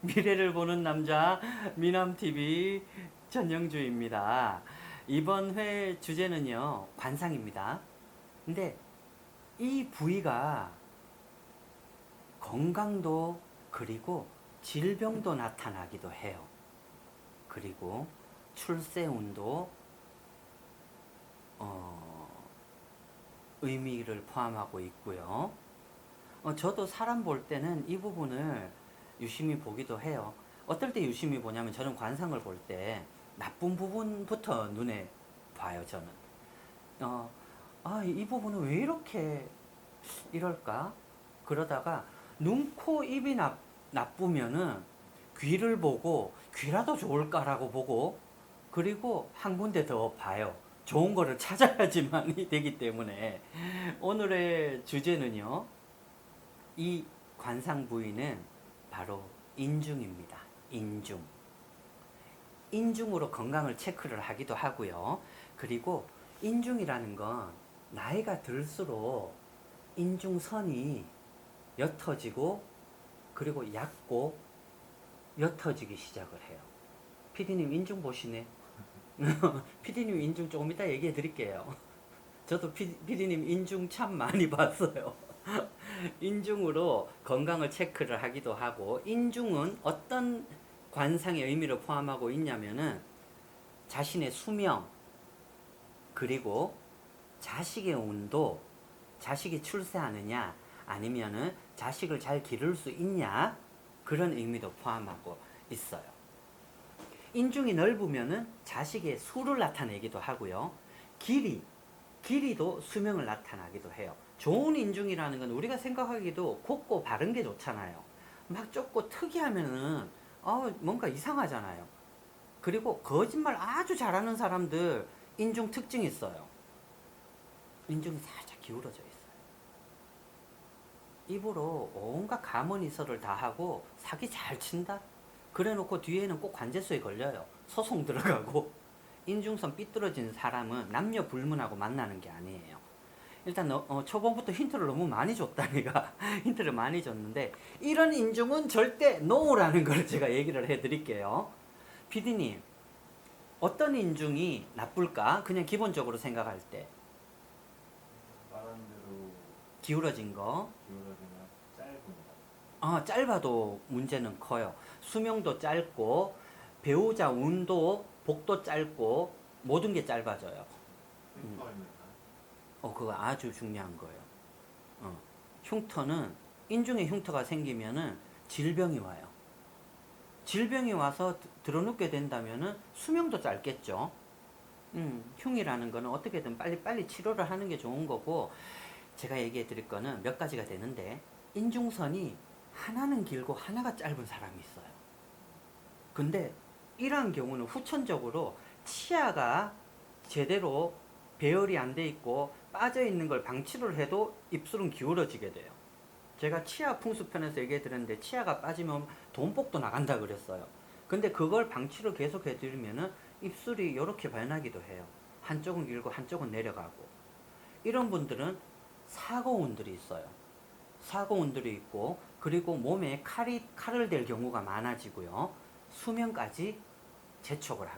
미래를 보는 남자 미남TV 전영주입니다. 이번 회 주제는요, 관상입니다. 근데 이 부위가 건강도 그리고 질병도 나타나기도 해요. 그리고 출세운도 의미를 포함하고 있고요. 저도 사람 볼 때는 이 부분을 유심히 보기도 해요. 어떨 때 유심히 보냐면 저는 관상을 볼 때 나쁜 부분부터 눈에 봐요, 저는. 이 부분은 왜 이렇게 이럴까? 그러다가 눈, 코, 입이 나쁘면은 귀를 보고 귀라도 좋을까라고 보고 그리고 한 군데 더 봐요. 좋은 거를 찾아야지만이 되기 때문에 오늘의 주제는요. 이 관상 부위는 바로 인중입니다. 인중. 인중으로 건강을 체크를 하기도 하고요. 그리고 인중이라는 건 나이가 들수록 인중선이 옅어지고 그리고 얕고 옅어지기 시작을 해요. 피디님 인중 보시네. 피디님 인중 조금 이따 얘기해 드릴게요. 저도 피디님 인중 참 많이 봤어요. 인중으로 건강을 체크를 하기도 하고, 인중은 어떤 관상의 의미를 포함하고 있냐면은 자신의 수명, 그리고 자식의 운도, 자식이 출세하느냐, 아니면은 자식을 잘 기를 수 있냐, 그런 의미도 포함하고 있어요. 인중이 넓으면은 자식의 수를 나타내기도 하고요. 길이도 수명을 나타나기도 해요. 좋은 인중이라는 건 우리가 생각하기도 곱고 바른 게 좋잖아요. 막 좁고 특이하면은 뭔가 이상하잖아요. 그리고 거짓말 아주 잘하는 사람들 인중 특징이 있어요. 인중이 살짝 기울어져 있어요. 입으로 온갖 가문이설을 다 하고 사기 잘 친다? 그래 놓고 뒤에는 꼭 관제소에 걸려요. 소송 들어가고. 인중선 삐뚤어진 사람은 남녀 불문하고 만나는 게 아니에요. 일단 초반부터 힌트를 너무 많이 줬다 니가 힌트를 많이 줬는데 이런 인중은 절대 NO라는 걸 제가 얘기를 해드릴게요. PD님 어떤 인중이 나쁠까? 그냥 기본적으로 생각할 때 말한 대로 기울어진 거 기울어지면 짧습니다. 짧아도 문제는 커요. 수명도 짧고 배우자 운도 복도 짧고 모든 게 짧아져요. 흉터입니다. 그거 아주 중요한 거예요. 흉터는 인중에 흉터가 생기면은 질병이 와요. 질병이 와서 드러눕게 된다면은 수명도 짧겠죠. 흉이라는 거는 어떻게든 빨리빨리 치료를 하는 게 좋은 거고, 제가 얘기해 드릴 거는 몇 가지가 되는데, 인중선이 하나는 길고 하나가 짧은 사람이 있어요. 근데 이러한 경우는 후천적으로 치아가 제대로 배열이 안 돼 있고 빠져 있는 걸 방치를 해도 입술은 기울어지게 돼요. 제가 치아 풍수편에서 얘기해 드렸는데 치아가 빠지면 돈복도 나간다 그랬어요. 근데 그걸 방치를 계속 해드리면은 입술이 이렇게 변하기도 해요. 한쪽은 길고 한쪽은 내려가고. 이런 분들은 사고운들이 있어요. 사고운들이 있고 그리고 몸에 칼을 댈 경우가 많아지고요. 수면까지 재촉을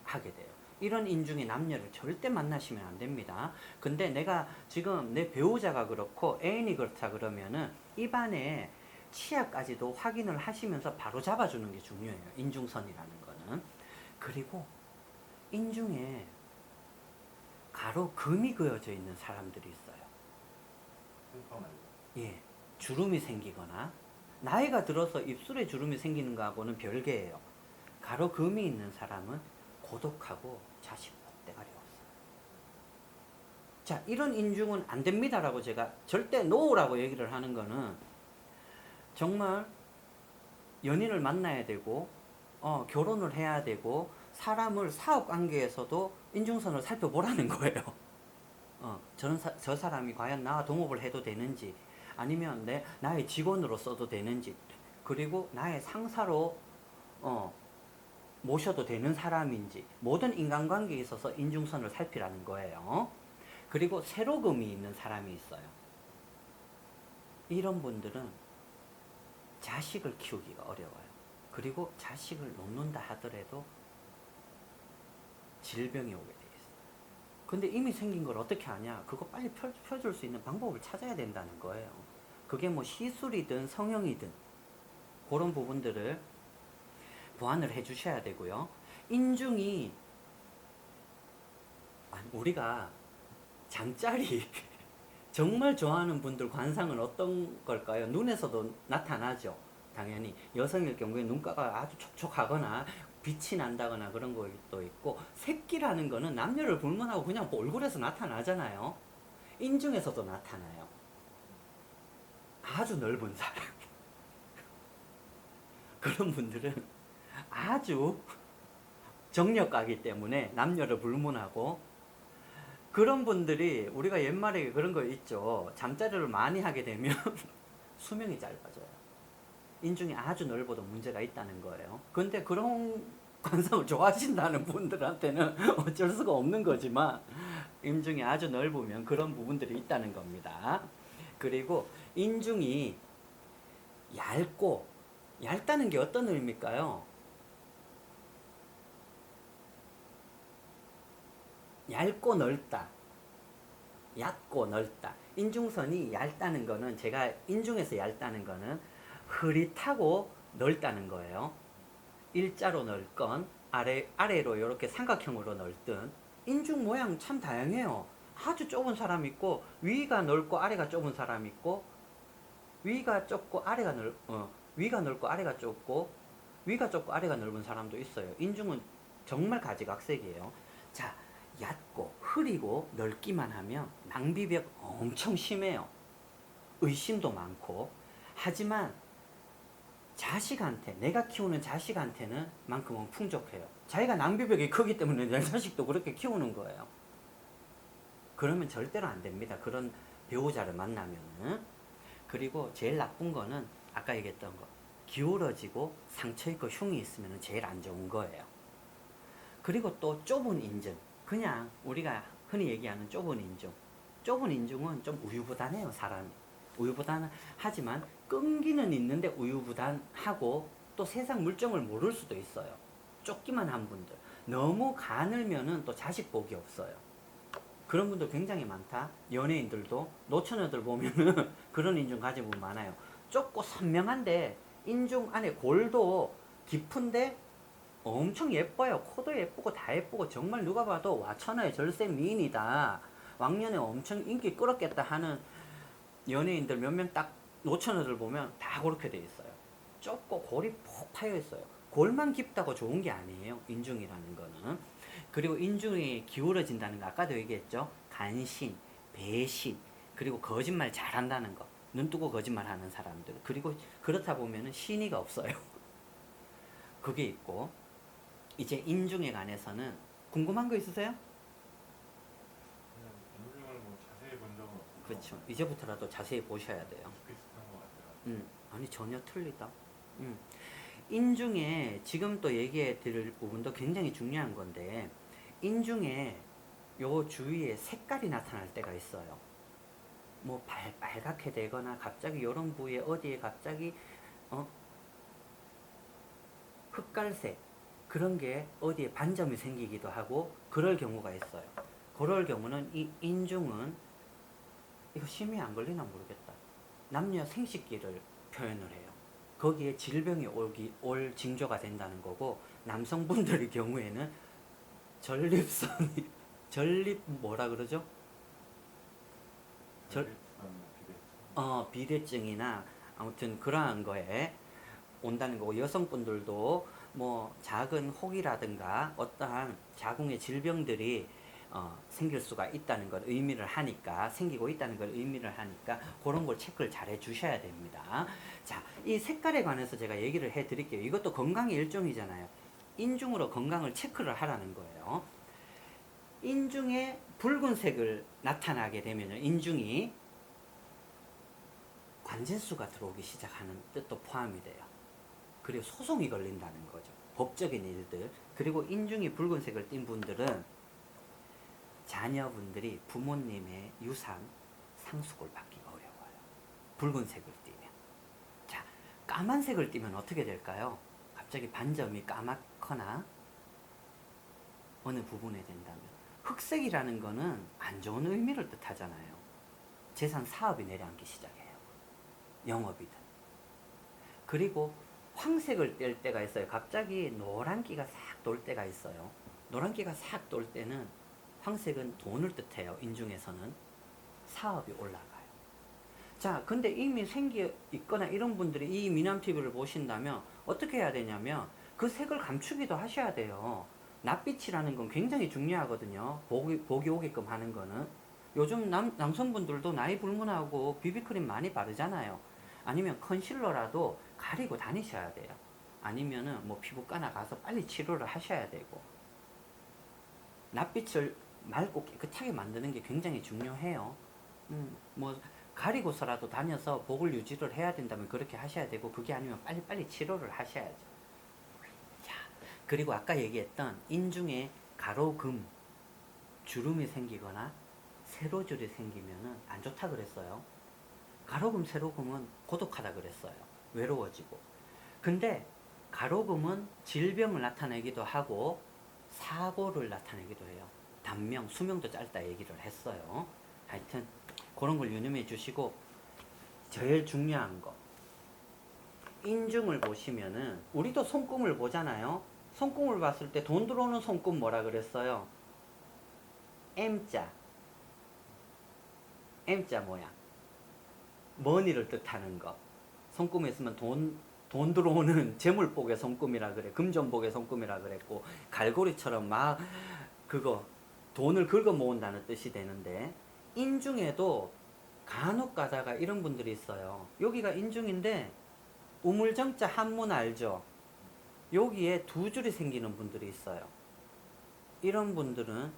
하게 돼요. 이런 인중의 남녀를 절대 만나시면 안 됩니다. 근데 내가 지금 내 배우자가 그렇고 애인이 그렇다 그러면은 입안에 치아까지도 확인을 하시면서 바로 잡아주는 게 중요해요. 인중선이라는 거는. 그리고 인중에 가로 금이 그어져 있는 사람들이 있어요. 흉터 말고. 예, 주름이 생기거나 나이가 들어서 입술에 주름이 생기는 거하고는 별개예요. 가로 금이 있는 사람은 고독하고 자식 대가리 없어요. 자, 이런 인중은 안 됩니다라고 제가 절대 NO라고 얘기를 하는 거는 정말 연인을 만나야 되고 결혼을 해야 되고 사람을 사업 관계에서도 인중선을 살펴보라는 거예요. 저 사람이 과연 나와 동업을 해도 되는지 아니면 나의 직원으로 써도 되는지 그리고 나의 상사로 모셔도 되는 사람인지 모든 인간관계에 있어서 인중선을 살피라는 거예요. 그리고 세로금이 있는 사람이 있어요. 이런 분들은 자식을 키우기가 어려워요. 그리고 자식을 놓는다 하더라도 질병이 오게 돼 있어요. 근데 이미 생긴 걸 어떻게 하냐? 그거 빨리 펴줄 수 있는 방법을 찾아야 된다는 거예요. 그게 뭐 시술이든 성형이든 그런 부분들을 보완을 해 주셔야 되고요. 인중이 우리가 장짜리 정말 좋아하는 분들 관상은 어떤 걸까요? 눈에서도 나타나죠. 당연히 여성일 경우에 눈가가 아주 촉촉하거나 빛이 난다거나 그런 것도 있고, 새끼라는 거는 남녀를 불문하고 그냥 얼굴에서 나타나잖아요. 인중에서도 나타나요. 아주 넓은 사람 그런 분들은 아주 정력가기 때문에 남녀를 불문하고, 그런 분들이 우리가 옛말에 그런 거 있죠. 잠자리를 많이 하게 되면 수명이 짧아져요. 인중이 아주 넓어도 문제가 있다는 거예요. 근데 그런 관상을 좋아하신다는 분들한테는 어쩔 수가 없는 거지만, 인중이 아주 넓으면 그런 부분들이 있다는 겁니다. 그리고 인중이 얇다는 게 어떤 의미일까요? 얇고 넓다, 얕고 넓다. 인중선이 얇다는 거는, 제가 인중에서 얇다는 거는 흐릿하고 넓다는 거예요. 일자로 넓건 아래로 이렇게 삼각형으로 넓든. 인중 모양 참 다양해요. 아주 좁은 사람 있고, 위가 넓고 아래가 좁은 사람 있고, 위가 좁고 위가 넓고 아래가 좁고, 위가 좁고 아래가 넓은 사람도 있어요. 인중은 정말 가지각색이에요. 자, 얕고 흐리고 넓기만 하면 낭비벽 엄청 심해요. 의심도 많고. 하지만 자식한테, 내가 키우는 자식한테는 만큼은 풍족해요. 자기가 낭비벽이 크기 때문에 내 자식도 그렇게 키우는 거예요. 그러면 절대로 안 됩니다. 그런 배우자를 만나면은. 그리고 제일 나쁜 거는 아까 얘기했던 거, 기울어지고 상처 있고 흉이 있으면 제일 안 좋은 거예요. 그리고 또 좁은 인중, 그냥 우리가 흔히 얘기하는 좁은 인중. 좁은 인중은 좀 우유부단해요, 사람이. 우유부단하지만 끈기는 있는데 우유부단하고, 또 세상 물정을 모를 수도 있어요. 좁기만 한 분들. 너무 가늘면은 또 자식 복이 없어요. 그런 분들 굉장히 많다. 연예인들도, 노처녀들 보면은 그런 인중 가진 분 많아요. 좁고 선명한데 인중 안에 골도 깊은데 엄청 예뻐요. 코도 예쁘고 다 예쁘고, 정말 누가 봐도 와, 천하의 절세 미인이다, 왕년에 엄청 인기 끌었겠다 하는 연예인들 몇 명 딱 노처녀들 보면 다 그렇게 돼 있어요. 좁고 골이 푹 파여 있어요. 골만 깊다고 좋은 게 아니에요, 인중이라는 거는. 그리고 인중이 기울어진다는 거 아까도 얘기했죠. 간신, 배신, 그리고 거짓말 잘한다는 거. 눈 뜨고 거짓말하는 사람들. 그리고 그렇다 보면은 신의가 없어요. 그게 있고, 이제 인중에 관해서는 궁금한 거 있으세요? 인중을 뭐 자세히 본 적은 없어서. 그렇죠. 이제부터라도 자세히 보셔야 돼요. 비슷한 것 같아요. 아니 전혀 틀리다. 인중에 지금 또 얘기해 드릴 부분도 굉장히 중요한 건데, 인중에 요 주위에 색깔이 나타날 때가 있어요. 뭐 빨갛게 되거나, 갑자기 이런 부위에 어디에 갑자기 흑갈색, 그런 게 어디에 반점이 생기기도 하고 그럴 경우가 있어요. 그럴 경우는 이 인중은, 이거 심히 안 걸리나 모르겠다, 남녀 생식기를 표현을 해요. 거기에 질병이 올 징조가 된다는 거고, 남성분들의 경우에는 전립선이 전립 뭐라 그러죠? 비대증이나 아무튼 그러한 거에 온다는 거고, 여성분들도 뭐 작은 혹이라든가 어떠한 자궁의 질병들이 생길 수가 있다는 걸 의미를 하니까, 생기고 있다는 걸 의미를 하니까 그런 걸 체크를 잘 해주셔야 됩니다. 자, 이 색깔에 관해서 제가 얘기를 해드릴게요. 이것도 건강의 일종이잖아요. 인중으로 건강을 체크를 하라는 거예요. 인중에 붉은색을 나타나게 되면 인중이 관제수가 들어오기 시작하는 뜻도 포함이 돼요. 그리고 소송이 걸린다는 거죠. 법적인 일들. 그리고 인중이 붉은색을 띤 분들은 자녀분들이 부모님의 유산 상속을 받기가 어려워요. 붉은색을 띠면. 자, 까만색을 띠면 어떻게 될까요? 갑자기 반점이 까맣거나 어느 부분에 된다면 흑색이라는 거는 안 좋은 의미를 뜻하잖아요. 재산 사업이 내려앉기 시작해요. 영업이든. 그리고 황색을 뗄 때가 있어요. 갑자기 노란기가 싹 돌 때가 있어요. 노란기가 싹 돌 때는 황색은 돈을 뜻해요. 인중에서는. 사업이 올라가요. 자, 근데 이미 생기 있거나 이런 분들이 이 미남TV를 보신다면 어떻게 해야 되냐면 그 색을 감추기도 하셔야 돼요. 낯빛이라는 건 굉장히 중요하거든요. 복이 오게끔 하는 거는. 요즘 남성분들도 나이 불문하고 비비크림 많이 바르잖아요. 아니면 컨실러라도 가리고 다니셔야 돼요. 아니면은 뭐 피부과나 가서 빨리 치료를 하셔야 되고. 낯빛을 맑고 깨끗하게 만드는 게 굉장히 중요해요. 뭐 가리고서라도 다녀서 복을 유지를 해야 된다면 그렇게 하셔야 되고, 그게 아니면 빨리빨리 치료를 하셔야죠. 자, 그리고 아까 얘기했던 인중에 가로금 주름이 생기거나 세로줄이 생기면은 안 좋다 그랬어요. 가로금 세로금은 고독하다 그랬어요. 외로워지고. 근데 가로금은 질병을 나타내기도 하고 사고를 나타내기도 해요. 단명, 수명도 짧다 얘기를 했어요. 하여튼 그런 걸 유념해 주시고, 제일 중요한 거, 인중을 보시면은 우리도 손금을 보잖아요. 손금을 봤을 때 돈 들어오는 손금 뭐라 그랬어요? M자. M자 모양. 머니를 뜻하는 거. 손금에 있으면 돈 들어오는 재물복의 손금이라 그래. 금전복의 손금이라 그랬고, 갈고리처럼 막 그거 돈을 긁어 모은다는 뜻이 되는데, 인중에도 간혹 가다가 이런 분들이 있어요. 여기가 인중인데 우물정자 한문 알죠? 여기에 두 줄이 생기는 분들이 있어요. 이런 분들은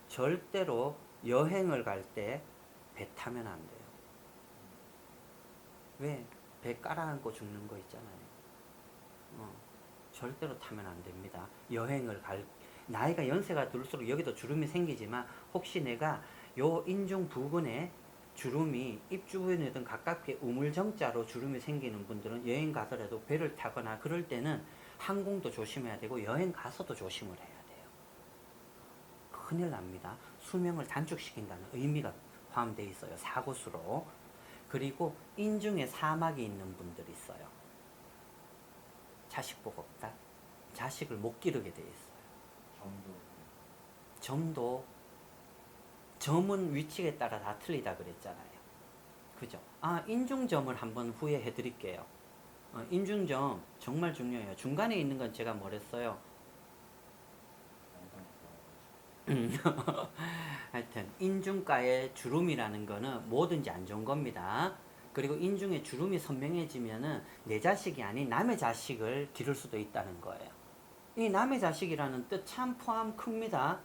절대로 여행을 갈 때 배 타면 안 돼요. 왜? 배 깔아앉고 죽는 거 있잖아요. 절대로 타면 안 됩니다. 여행을 나이가 연세가 들수록 여기도 주름이 생기지만, 혹시 내가 요 인중 부근에 주름이 입 주변이든 가깝게 우물정자로 주름이 생기는 분들은 여행 가더라도 배를 타거나 그럴 때는 항공도 조심해야 되고 여행 가서도 조심을 해야 돼요. 큰일 납니다. 수명을 단축시킨다는 의미가 포함되어 있어요. 사고수로. 그리고 인중에 사막이 있는 분들이 있어요. 자식복 없다. 자식을 못 기르게 돼 있어요. 점도 점은 위치에 따라 다 틀리다 그랬잖아요. 그죠? 인중점을 한번 후에 해드릴게요. 인중점 정말 중요해요. 중간에 있는 건 제가 뭐랬어요? 하여튼 인중가에 주름이라는 거는 뭐든지 안 좋은 겁니다. 그리고 인중에 주름이 선명해지면은 내 자식이 아닌 남의 자식을 기를 수도 있다는 거예요. 이 남의 자식이라는 뜻 참 포함 큽니다.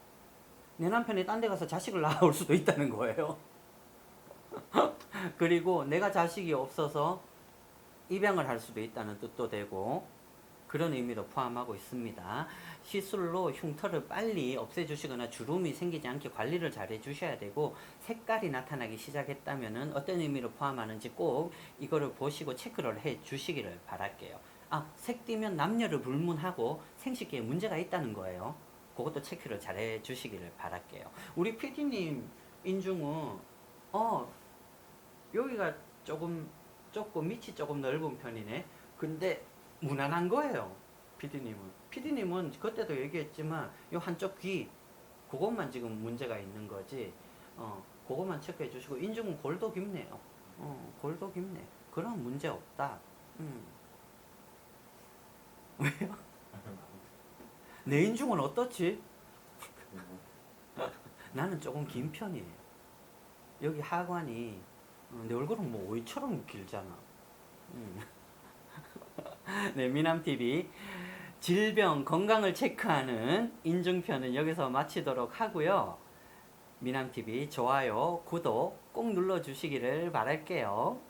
내 남편이 딴 데 가서 자식을 낳아올 수도 있다는 거예요. 그리고 내가 자식이 없어서 입양을 할 수도 있다는 뜻도 되고, 그런 의미도 포함하고 있습니다. 시술로 흉터를 빨리 없애주시거나 주름이 생기지 않게 관리를 잘 해주셔야 되고, 색깔이 나타나기 시작했다면 어떤 의미를 포함하는지 꼭 이거를 보시고 체크를 해 주시기를 바랄게요. 색 띠면 남녀를 불문하고 생식기에 문제가 있다는 거예요. 그것도 체크를 잘 해주시기를 바랄게요. 우리 PD님 인중은 여기가 조금 좁고 밑이 조금 넓은 편이네. 근데 무난한 거예요. PD님은 그때도 얘기했지만 요 한쪽 귀 그것만 지금 문제가 있는 거지. 그것만 체크해 주시고, 인중은 골도 깊네요. 골도 깊네. 그런 문제 없다. 왜요? 내 인중은 어떻지? 나는 조금 긴 편이에요. 여기 하관이 내 얼굴은 뭐 오이처럼 길잖아. 네, 미남TV 질병 건강을 체크하는 인중편은 여기서 마치도록 하고요. 미남TV 좋아요, 구독 꼭 눌러주시기를 바랄게요.